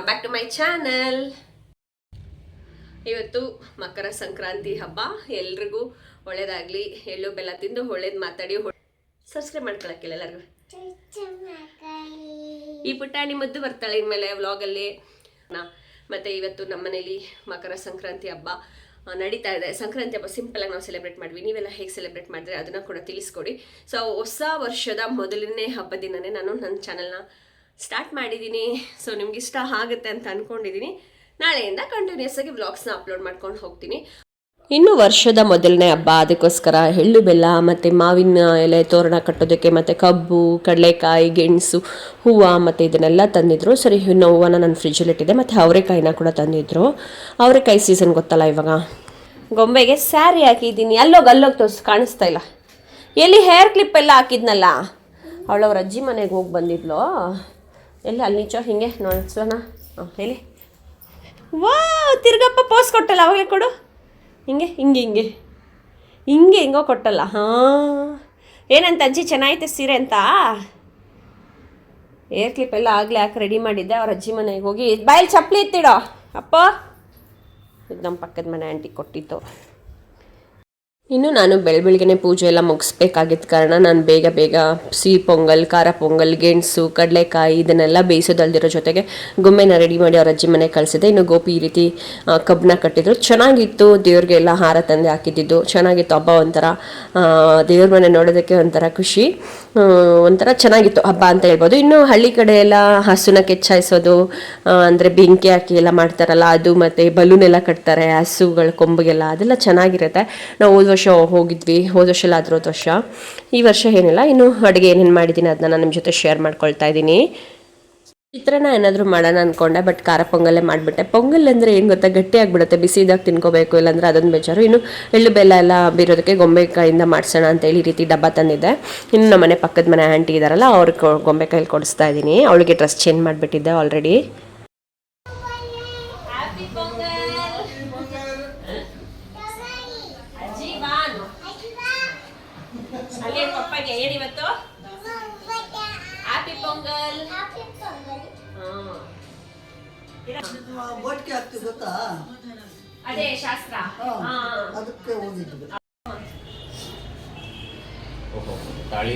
Welcome back to my channel. ಇವತ್ತು ಮಕರ ಸಂಕ್ರಾಂತಿ ಹಬ್ಬ. ಎಲ್ರಿಗೂ ಒಳ್ಳೇದಾಗ್ಲಿ, ಎಳ್ಳು ಬೆಲ್ಲ ತಿಂದು ಒಳ್ಳೇದು ಮಾತಾಡಿ ಸಬ್ಸ್ಕ್ರೈಬ್ ಮಾಡ್ಕೊಳಕ್ಕಿಲ್ಲ ಎಲ್ಲರಿಗೂ. ಈ ಪುಟ್ಟಾಣಿ ಮುದ್ದು ಬರ್ತಾಳೆ ಇನ್ಮೇಲೆ ವ್ಲಾಗಲ್ಲಿ. ಮತ್ತು ಇವತ್ತು ನಮ್ಮನೇಲಿ ಮಕರ ಸಂಕ್ರಾಂತಿ ಹಬ್ಬ ನಡೀತಾ ಇದೆ. ಸಂಕ್ರಾಂತಿ ಹಬ್ಬ ಸಿಂಪಲ್ ಆಗಿ ನಾವು ಸೆಲೆಬ್ರೇಟ್ ಮಾಡ್ವಿ. ನೀವೆಲ್ಲ ಹೇಗೆ ಸೆಲೆಬ್ರೇಟ್ ಮಾಡಿದ್ರೆ ಅದನ್ನು ಕೂಡ ತಿಳಿಸ್ಕೊಡಿ. ಸೊ ಹೊಸ ವರ್ಷದ ಮೊದಲನೇ ಹಬ್ಬ ದಿನನೇ ನಾನು ನನ್ನ ಚಾನಲ್ನ ಸ್ಟಾರ್ಟ್ ಮಾಡಿದ್ದೀನಿ. ಸೊ ನಿಮ್ಗೆ ಇಷ್ಟ ಆಗುತ್ತೆ ಅಂತ ಅಂದ್ಕೊಂಡಿದ್ದೀನಿ. ನಾಳೆಯಿಂದ ಕಂಟಿನ್ಯೂಸ್ ಆಗಿ ವ್ಲಾಗ್ಸ್ನ ಅಪ್ಲೋಡ್ ಮಾಡ್ಕೊಂಡು ಹೋಗ್ತೀನಿ. ಇನ್ನು ವರ್ಷದ ಮೊದಲನೇ ಹಬ್ಬ, ಅದಕ್ಕೋಸ್ಕರ ಎಳ್ಳು ಬೆಲ್ಲ ಮತ್ತು ಮಾವಿನ ಎಲೆ ತೋರಣ ಕಟ್ಟೋದಕ್ಕೆ ಮತ್ತು ಕಬ್ಬು, ಕಡಲೆಕಾಯಿ, ಗೆಣಸು, ಹೂವು ಮತ್ತು ಇದನ್ನೆಲ್ಲ ತಂದಿದ್ರು. ಸರಿ, ಇನ್ನು ಹೂವನ್ನ ನಾನು ಫ್ರಿಜ್ಜಲ್ಲಿಟ್ಟಿದ್ದೆ. ಮತ್ತು ಅವರೆಕಾಯಿನ ಕೂಡ ತಂದಿದ್ರು. ಅವರೆಕಾಯಿ ಸೀಸನ್ ಗೊತ್ತಲ್ಲ ಇವಾಗ. ಗೊಂಬೆಗೆ ಸ್ಯಾರಿ ಹಾಕಿದ್ದೀನಿ. ಅಲ್ಲೋಗಿ ತೋರಿಸಿ, ಕಾಣಿಸ್ತಾ ಇಲ್ಲ. ಎಲ್ಲಿ ಹೇರ್ ಕ್ಲಿಪ್ ಎಲ್ಲ ಹಾಕಿದ್ನಲ್ಲ, ಅವಳವ್ರ ಅಜ್ಜಿ ಮನೆಗೆ ಹೋಗಿ ಬಂದಿದ್ಲು. ಎಲ್ಲಿ ಅಲ್ಲಿ ನಿಜ ಹಿಂಗೆ ನೋಡ್ಸೋಣ. ಹೇಳಿ. ವಾ, ತಿರ್ಗಪ್ಪ ಪೋಸ್ ಕೊಟ್ಟಲ್ಲ, ಅವಾಗೆ ಕೊಡು. ಹಿಂಗೋ ಕೊಟ್ಟಲ್ಲ. ಹಾಂ, ಏನಂತ ಅಜ್ಜಿ ಚೆನ್ನಾಗೈತೆ ಸೀರೆ ಅಂತ. ಏರ್ ಕ್ಲಿಪ್ ಎಲ್ಲ ಆಗಲೇ ಯಾಕೆ ರೆಡಿ ಮಾಡಿದ್ದೆ. ಅವ್ರ ಅಜ್ಜಿ ಮನೆಗೆ ಹೋಗಿ ಬಾಯಲ್ಲಿ ಚಪ್ಪಲಿ ಎತ್ತಿಡೋ ಅಪ್ಪ. ಇದು ನಮ್ಮ ಪಕ್ಕದ ಮನೆ ಆಂಟಿ ಕೊಟ್ಟಿತ್ತು. ಇನ್ನು ನಾನು ಬೆಳಗ್ಗೆ ಪೂಜೆ ಎಲ್ಲ ಮುಗಿಸ್ಬೇಕಾಗಿದ್ದ ಕಾರಣ ನಾನು ಬೇಗ ಸಿಹಿ ಪೊಂಗಲ್, ಖಾರ ಪೊಂಗಲ್, ಗೆಣಸು, ಕಡಲೆಕಾಯಿ ಇದನ್ನೆಲ್ಲ ಬೇಯಿಸೋದಲ್ದಿರೋ ಜೊತೆಗೆ ಗೊಂಬೆನ ರೆಡಿ ಮಾಡಿ ಅವ್ರ ಅಜ್ಜಿ ಮನೆಗೆ ಕಳಿಸಿದೆ. ಇನ್ನು ಗೋಪಿ ಈ ರೀತಿ ಕಬ್ಬನ್ನ ಕಟ್ಟಿದ್ರು. ಚೆನ್ನಾಗಿತ್ತು. ದೇವ್ರಿಗೆ ಎಲ್ಲ ಹಾರ ತಂದೆ ಹಾಕಿದ್ದು ಚೆನ್ನಾಗಿತ್ತು. ಹಬ್ಬ ಒಂಥರ ದೇವ್ರ ಮನೆ ನೋಡೋದಕ್ಕೆ ಒಂಥರ ಖುಷಿ, ಒಂಥರ ಚೆನ್ನಾಗಿತ್ತು ಹಬ್ಬ ಅಂತ ಹೇಳ್ಬೋದು. ಇನ್ನು ಹಳ್ಳಿ ಕಡೆ ಎಲ್ಲ ಹಸುನ ಕೆಚ್ಚಾಯಿಸೋದು, ಅಂದರೆ ಬೆಂಕಿ ಹಾಕಿ ಎಲ್ಲ ಮಾಡ್ತಾರಲ್ಲ ಅದು, ಮತ್ತು ಬಲೂನ್ ಎಲ್ಲ ಕಟ್ತಾರೆ ಹಸುಗಳ ಕೊಂಬಿಗೆಲ್ಲ, ಅದೆಲ್ಲ ಚೆನ್ನಾಗಿರುತ್ತೆ. ನಾವು ಹೋದ ವರ್ಷ ಹೋಗಿದ್ವಿ. ಹೋದ ವರ್ಷ ಎಲ್ಲ ಅದ್ರ ವರ್ಷ. ಈ ವರ್ಷ ಏನಿಲ್ಲ. ಇನ್ನು ಅಡುಗೆ ಏನೇನು ಮಾಡಿದ್ದೀನಿ ಅದನ್ನ ನಾನು ನಿಮ್ಮ ಜೊತೆ ಶೇರ್ ಮಾಡ್ಕೊಳ್ತಾ ಇದ್ದೀನಿ. ಚಿತ್ರಾನ್ನ ಏನಾದರೂ ಮಾಡೋಣ ಅಂದ್ಕೊಂಡೆ, ಬಟ್ ಖಾರ ಪೊಂಗಲ್ಲೇ ಮಾಡಿಬಿಟ್ಟೆ. ಪೊಂಗಲ್ ಅಂದರೆ ಏನು ಗೊತ್ತಾ, ಗಟ್ಟಿ ಆಗಿಬಿಡುತ್ತೆ. ಬಿಸಿದಾಗ ತಿನ್ಕೋಬೇಕು, ಇಲ್ಲಾಂದರೆ ಅದೊಂದು ಬೇಜಾರು. ಇನ್ನು ಎಳ್ಳು ಬೆಲ್ಲ ಎಲ್ಲ ಬೀರೋದಕ್ಕೆ ಗೊಂಬೆಕಾಯಿಂದ ಮಾಡಿಸೋಣ ಅಂತೇಳಿ ಈ ರೀತಿ ಡಬ್ಬ ತಂದಿದ್ದೆ. ಇನ್ನು ನಮ್ಮ ಮನೆ ಪಕ್ಕದ ಮನೆ ಆಂಟಿ ಇದ್ದಾರಲ್ಲ, ಅವ್ರಿಗೆ ಗೊಂಬೆಕಾಯಲ್ಲಿ ಕೊಡಿಸ್ತಾ ಇದ್ದೀನಿ. ಅವಳಿಗೆ ಡ್ರೆಸ್ ಚೇಂಜ್ ಮಾಡಿಬಿಟ್ಟಿದ್ದೆ ಆಲ್ರೆಡಿ. ಏನಿವತ್ತು ಹ್ಯಾಪಿ ಪೊಂಗಲ್. ಬೋಟ್ಗೆ ಆಗ್ತದೆ ಗೊತ್ತಾ, ಅದೇ ಶಾಸ್ತ್ರ. ಅದಕ್ಕೆ ಹೋಗಿದ್ವಿ. ತಾಳಿ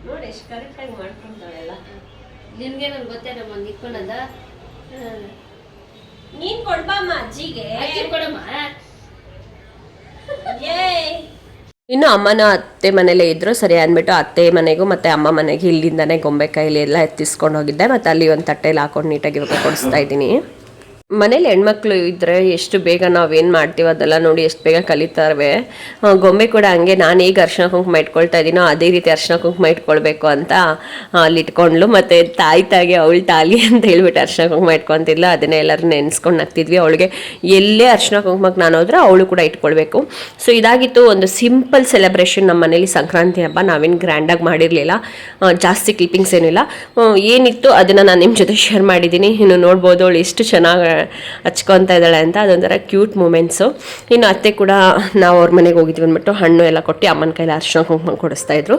ನೋಡಿ ಎಷ್ಟು ಕರೆಕ್ಟಾಗಿ ಮಾಡ್ಕೊಂತಾಳೆಲ್ಲ. ನಿನ್ಗೆ ನನ್ಗೆ ಗೊತ್ತೇ ನಮ್ಮ ನಿಕ್ಕೊಂಡದ. ನೀನ್ ಕೊಡ್ಬಮ್ಮ ಅಜ್ಜಿಗೆ. ಅಜ್ಜಿ ಕೊಡಮ್ಮ. ಇನ್ನು ಅಮ್ಮನ ಅತ್ತೆ ಮನೇಲೇ ಇದ್ರು. ಸರಿ ಅಂದ್ಬಿಟ್ಟು ಅತ್ತೆ ಮನೆಗೂ ಮತ್ತು ಅಮ್ಮ ಮನೆಗೆ ಇಲ್ಲಿಂದಾನೆ ಗೊಂಬೆಕಾಯಿಲಿ ಎಲ್ಲ ಎತ್ತಿಸ್ಕೊಂಡು ಹೋಗಿದ್ದೆ. ಮತ್ತು ಅಲ್ಲಿ ಒಂದು ತಟ್ಟೆಯಲ್ಲಿ ಹಾಕೊಂಡು ನೀಟಾಗಿ ಕೊಡಿಸ್ತಾ ಇದ್ದೀನಿ. ಮನೇಲಿ ಹೆಣ್ಮಕ್ಳು ಇದ್ದರೆ ಎಷ್ಟು ಬೇಗ ನಾವೇನು ಮಾಡ್ತೀವಿ ಅದೆಲ್ಲ ನೋಡಿ ಎಷ್ಟು ಬೇಗ ಕಲಿತಾವೆ. ಗೊಂಬೆ ಕೂಡ ಹಂಗೆ, ನಾನು ಈಗ ಅರ್ಶಿನ ಕುಂಕುಮ ಇಟ್ಕೊಳ್ತಾ ಇದ್ದೀನೋ ಅದೇ ರೀತಿ ಅರ್ಶಿನ ಕುಂಕುಮ ಇಟ್ಕೊಳ್ಬೇಕು ಅಂತ ಅಲ್ಲಿ ಇಟ್ಕೊಂಡ್ಲು. ಮತ್ತು ತಾಯಿಗೆ ಅವಳು ತಾಲಿ ಅಂತ ಹೇಳ್ಬಿಟ್ಟು ಅರ್ಶಿನ ಕುಂಕುಮ ಇಟ್ಕೊತಿದ್ಲು. ಅದನ್ನೇ ಎಲ್ಲರೂ ನೆನೆಸ್ಕೊಂಡು ನಗ್ತಿದ್ವಿ. ಅವಳಿಗೆ ಎಲ್ಲೇ ಅರ್ಶಿನ ಕುಂಕುಮಕ್ಕೆ ನಾನು ಹೋದ್ರೆ ಅವಳು ಕೂಡ ಇಟ್ಕೊಳ್ಬೇಕು. ಸೊ ಇದಾಗಿತ್ತು ಒಂದು ಸಿಂಪಲ್ ಸೆಲೆಬ್ರೇಷನ್ ನಮ್ಮ ಮನೇಲಿ ಸಂಕ್ರಾಂತಿ ಹಬ್ಬ. ನಾವೇನು ಗ್ರ್ಯಾಂಡಾಗಿ ಮಾಡಿರಲಿಲ್ಲ, ಜಾಸ್ತಿ ಕ್ಲಿಪ್ಪಿಂಗ್ಸ್ ಏನಿಲ್ಲ. ಏನಿತ್ತು ಅದನ್ನು ನಾನು ನಿಮ್ಮ ಜೊತೆ ಶೇರ್ ಮಾಡಿದ್ದೀನಿ. ಇನ್ನು ನೋಡ್ಬೋದು ಅವಳು ಎಷ್ಟು ಚೆನ್ನಾಗಿ ಹಚ್ಕೊತಾ ಇದ್ದಾಳೆ ಅಂತ. ಅದೊಂಥರ ಕ್ಯೂಟ್ ಮೂಮೆಂಟ್ಸು. ಇನ್ನು ಅತ್ತೆ ಕೂಡ ನಾವು ಅವ್ರ ಮನೆಗೆ ಹೋಗಿದ್ವಿ ಅಂದ್ಬಿಟ್ಟು ಹಣ್ಣು ಎಲ್ಲ ಕೊಟ್ಟು ಅಮ್ಮನ ಕೈಲಿ ಅರ್ಶಿನ ಕುಂಕುಮ ಕೊಡಿಸ್ತಾ ಇದ್ರು.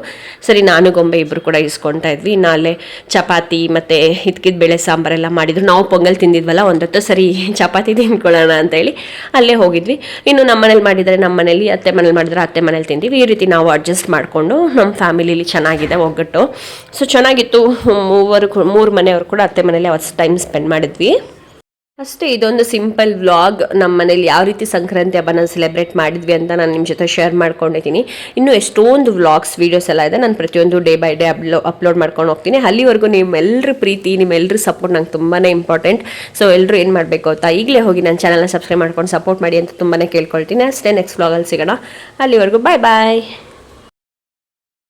ಸರಿ, ನಾನು ಗೊಂಬೆ ಇಬ್ಬರು ಕೂಡ ಇಸ್ಕೊತಾ ಇದ್ವಿ. ಇನ್ನು ಅಲ್ಲೇ ಚಪಾತಿ ಮತ್ತು ಹಿದ್ಕಿದ ಬೇಳೆ ಸಾಂಬಾರೆಲ್ಲ ಮಾಡಿದ್ರು. ನಾವು ಪೊಂಗಲ್ ತಿಂದಿದ್ವಲ್ಲ ಒಂದೊತ್ತು, ಸರಿ ಚಪಾತಿ ತಿನ್ಕೊಳ್ಳೋಣ ಅಂತೇಳಿ ಅಲ್ಲೇ ಹೋಗಿದ್ವಿ. ಇನ್ನು ನಮ್ಮ ಮನೇಲಿ ಮಾಡಿದರೆ ನಮ್ಮ ಮನೇಲಿ, ಅತ್ತೆ ಮನೇಲಿ ಮಾಡಿದ್ರೆ ಅತ್ತೆ ಮನೇಲಿ ತಿಂತೀವಿ. ಈ ರೀತಿ ನಾವು ಅಡ್ಜಸ್ಟ್ ಮಾಡಿಕೊಂಡು ನಮ್ಮ ಫ್ಯಾಮಿಲಿಲಿ ಚೆನ್ನಾಗಿದೆ ಒಗ್ಗಟ್ಟು. ಸೊ ಚೆನ್ನಾಗಿತ್ತು. ಮೂರು ಮನೆಯವರು ಕೂಡ ಅತ್ತೆ ಮನೇಲಿ ಅವತ್ತು ಟೈಮ್ ಸ್ಪೆಂಡ್ ಮಾಡಿದ್ವಿ ಅಷ್ಟೇ. ಇದೊಂದು ಸಿಂಪಲ್ ವ್ಲಾಗ್. ನಮ್ಮ ಮನೇಲಿ ಯಾವ ರೀತಿ ಸಂಕ್ರಾಂತಿ ಹಬ್ಬನ ಸೆಲೆಬ್ರೇಟ್ ಮಾಡಿದ್ವಿ ಅಂತ ನಾನು ನಿಮ್ಮ ಜೊತೆ ಶೇರ್ ಮಾಡ್ಕೊಂಡಿದ್ದೀನಿ. ಇನ್ನೂ ಎಷ್ಟೊಂದು ವ್ಲಾಗ್ಸ್ ವೀಡಿಯೋಸ್ ಎಲ್ಲ ಇದೆ. ನಾನು ಪ್ರತಿಯೊಂದು ಡೇ ಬೈ ಡೇ ಅಪ್ಲೋಡ್ ಮಾಡ್ಕೊಂಡು ಹೋಗ್ತೀನಿ. ಅಲ್ಲಿವರೆಗೂ ನಿಮ್ಮೆಲ್ಲರ ಪ್ರೀತಿ, ನಿಮ್ಮೆಲ್ಲರ ಸಪೋರ್ಟ್ ನಂಗೆ ತುಂಬಾ ಇಂಪಾರ್ಟೆಂಟ್. ಸೊ ಎಲ್ಲರೂ ಏನು ಮಾಡಬೇಕು ಅಂತ ಈಗಲೇ ಹೋಗಿ ನನ್ನ ಚಾನಲ್ನ ಸಬ್ಸ್ಕ್ರೈಬ್ ಮಾಡ್ಕೊಂಡು ಸಪೋರ್ಟ್ ಮಾಡಿ ಅಂತ ತುಂಬಾ ಕೇಳ್ಕೊಳ್ತೀನಿ. ಅಷ್ಟೇ, ನೆಕ್ಸ್ಟ್ ವ್ಲಾಗಲ್ಲಿ ಸಿಗೋಣ. ಅಲ್ಲಿವರೆಗೂ ಬಾಯ್ ಬಾಯ್.